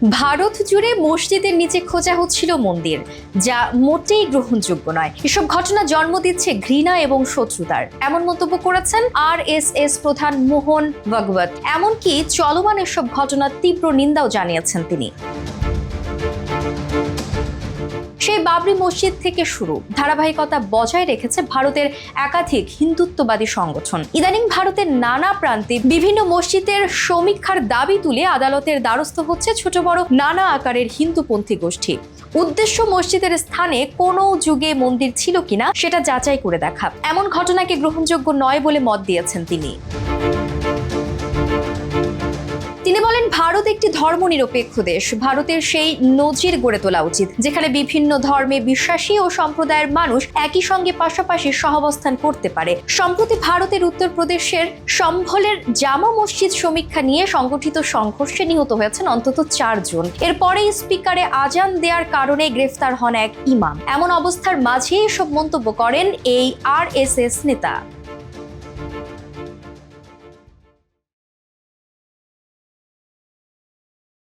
ভারত জুড়ে মসজিদের নিচে খোঁজা হচ্ছিল মন্দির, যা মোটেই গ্রহণযোগ্য নয়। এসব ঘটনা জন্ম দিচ্ছে ঘৃণা এবং শত্রুতার। এমন মন্তব্য করেছেন আরএসএস প্রধান মোহন ভাগবত। এমনকি চলমান এসব ঘটনার তীব্র নিন্দাও জানিয়েছেন তিনি। সেই বাবরি মসজিদ থেকে শুরু ধারাবাহিকতা বজায় রেখেছে ভারতের একাধিক হিন্দুত্ববাদী সংগঠন। ইদানিং ভারতের নানা প্রান্তে বিভিন্ন মসজিদের সমীক্ষার দাবি তুলে আদালতের দ্বারস্থ হচ্ছে ছোট বড় নানা আকারের হিন্দুপন্থী গোষ্ঠী। উদ্দেশ্য মসজিদের স্থানে কোনো যুগে মন্দির ছিল কিনা সেটা যাচাই করে দেখা। এমন ঘটনাকে গ্রহণযোগ্য নয় বলে মত দিয়েছেন তিনি। তিনি বলেন, ভারত একটি ধর্মনিরপেক্ষ দেশ। ভারতের সেই নজির গড়ে তোলা উচিত, যেখানে বিভিন্ন ধর্মে বিশ্বাসী ও সম্প্রদায়ের মানুষ একই সঙ্গে পাশাপাশি সহাবস্থান করতে পারে। সম্প্রতি ভারতের উত্তরপ্রদেশের সম্ভলের জামা মসজিদ সমীক্ষা নিয়ে সংগঠিত সংঘর্ষে নিহত হয়েছেন অন্তত 4 জন। এরপরেই স্পিকারে আজান দেওয়ার কারণে গ্রেফতার হন এক ইমাম। এমন অবস্থার মাঝে এসব মন্তব্য করেন এই আরএসএস নেতা।